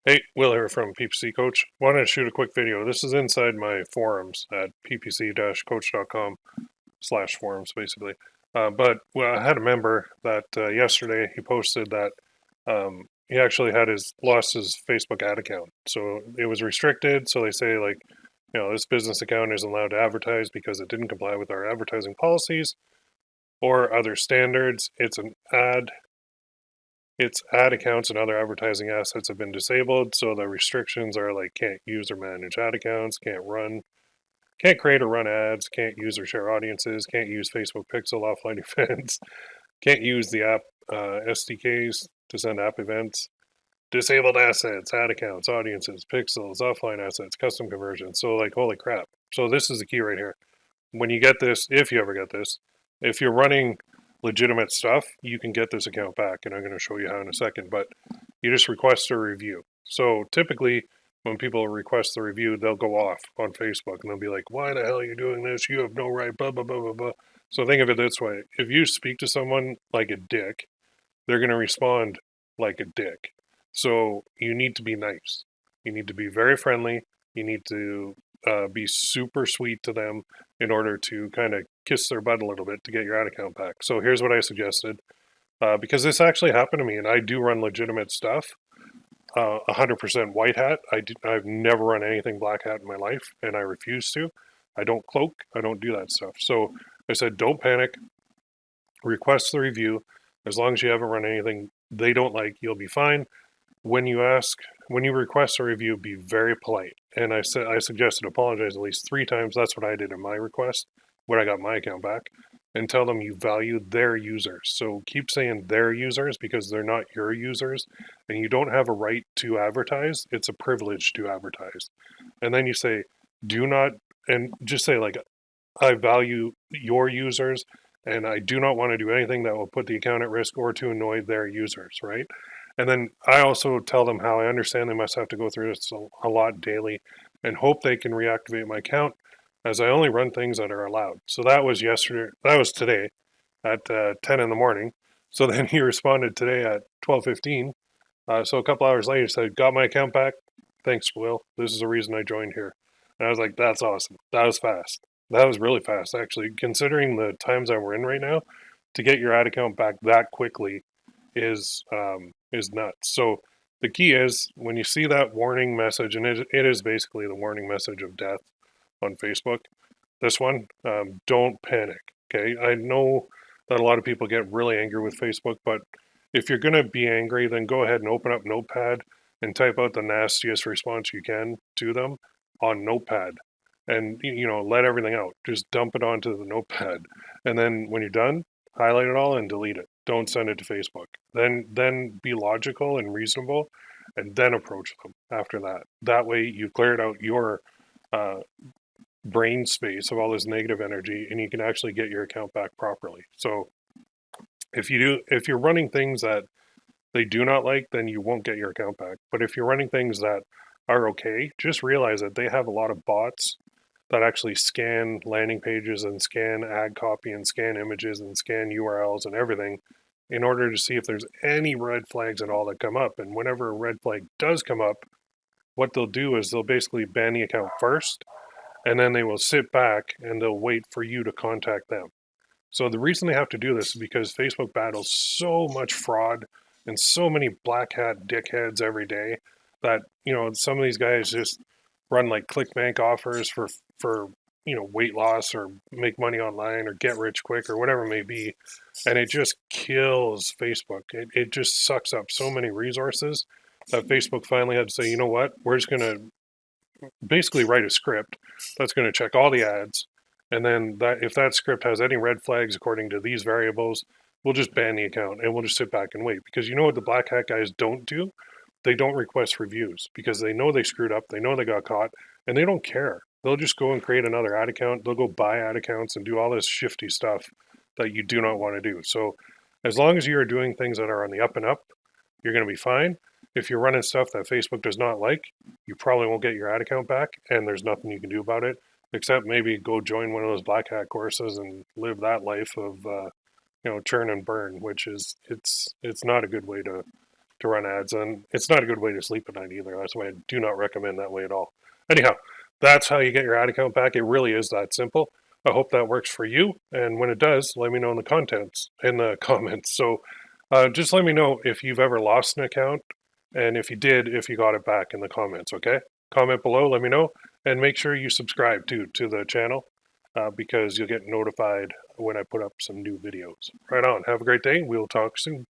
Hey, Will here from PPC Coach. Wanted to shoot a quick video. This is inside my forums at ppc-coach.com/forums, basically. I had a member that yesterday he posted that he actually lost his Facebook ad account. So it was restricted. So they say this business account isn't allowed to advertise because it didn't comply with our advertising policies or other standards. Its ad accounts and other advertising assets have been disabled, so the restrictions are like can't use or manage ad accounts, can't create or run ads, can't use or share audiences, can't use Facebook Pixel offline events, can't use the app SDKs to send app events, disabled assets, ad accounts, audiences, pixels, offline assets, custom conversions. So holy crap. So this is the key right here. When you get this, if you ever get this, if you're running legitimate stuff, you can get this account back, and I'm going to show you how in a second, but you just request a review. So typically when people request the review, they'll go off on Facebook and they'll be like, why the hell are you doing this? You have no right, blah, blah, blah, blah, blah. So think of it this way. If you speak to someone like a dick, they're going to respond like a dick. So you need to be nice. You need to be very friendly. You need to be super sweet to them in order to kind of kiss their butt a little bit to get your ad account back. So here's what I suggested. Because this actually happened to me, and I do run legitimate stuff. 100% white hat. I've never run anything black hat in my life, and I refuse to. I don't cloak. I don't do that stuff. So I said, don't panic. Request the review. As long as you haven't run anything they don't like, you'll be fine. When you request a review, be very polite. And I suggested apologize at least 3 times. That's what I did in my request when I got my account back. And tell them you value their users. So keep saying their users because they're not your users, and you don't have a right to advertise. It's a privilege to advertise. And then you say, do not, and just say I value your users, and I do not want to do anything that will put the account at risk or to annoy their users, right? And then I also tell them how I understand they must have to go through this a lot daily and hope they can reactivate my account as I only run things that are allowed. So that was yesterday. That was today at 10 in the morning. So then he responded today at 12:15. So a couple hours later, he said, got my account back. Thanks, Will. This is the reason I joined here. And I was like, that's awesome. That was fast. That was really fast, actually. Considering the times that we're in right now, to get your ad account back that quickly is nuts. So the key is when you see that warning message, and it is basically the warning message of death on Facebook. This one, don't panic. Okay, I know that a lot of people get really angry with Facebook, but if you're gonna be angry, then go ahead and open up Notepad and type out the nastiest response you can to them on Notepad, and let everything out. Just dump it onto the Notepad, and then when you're done, highlight it all and delete it. Don't send it to Facebook. Then be logical and reasonable, and then approach them after that. That way, you've cleared out your uh, brain space of all this negative energy, and you can actually get your account back properly. So if you're running things that they do not like, then you won't get your account back. But if you're running things that are okay, just realize that they have a lot of bots that actually scan landing pages and scan ad copy and scan images and scan URLs and everything in order to see if there's any red flags at all that come up. And whenever a red flag does come up, what they'll do is they'll basically ban the account first, and then they will sit back and they'll wait for you to contact them. So the reason they have to do this is because Facebook battles so much fraud and so many black hat dickheads every day that some of these guys just run like clickbank offers for weight loss or make money online or get rich quick or whatever it may be, and it just kills Facebook. It just sucks up so many resources that Facebook finally had to say, you know what, we're just going to basically write a script that's going to check all the ads, and then that if that script has any red flags according to these variables, we'll just ban the account and we'll just sit back and wait. Because you know what the black hat guys don't do? They don't request reviews because they know they screwed up, they know they got caught, and they don't care. They'll just go and create another ad account. They'll go buy ad accounts and do all this shifty stuff that you do not want to do. So as long as you're doing things that are on the up and up, you're going to be fine. If you're running stuff that Facebook does not like, you probably won't get your ad account back, and there's nothing you can do about it except maybe go join one of those black hat courses and live that life of churn and burn, which is it's not a good way to to run ads, and it's not a good way to sleep at night either. That's why I do not recommend that way at all. Anyhow, that's how you get your ad account back. It really is that simple. I hope that works for you, and when it does, let me know in the comments. So just let me know if you've ever lost an account, and if you did, if you got it back in the comments, okay? Comment below, let me know, and make sure you subscribe too to the channel because you'll get notified when I put up some new videos. Right on. Have a great day. We'll talk soon.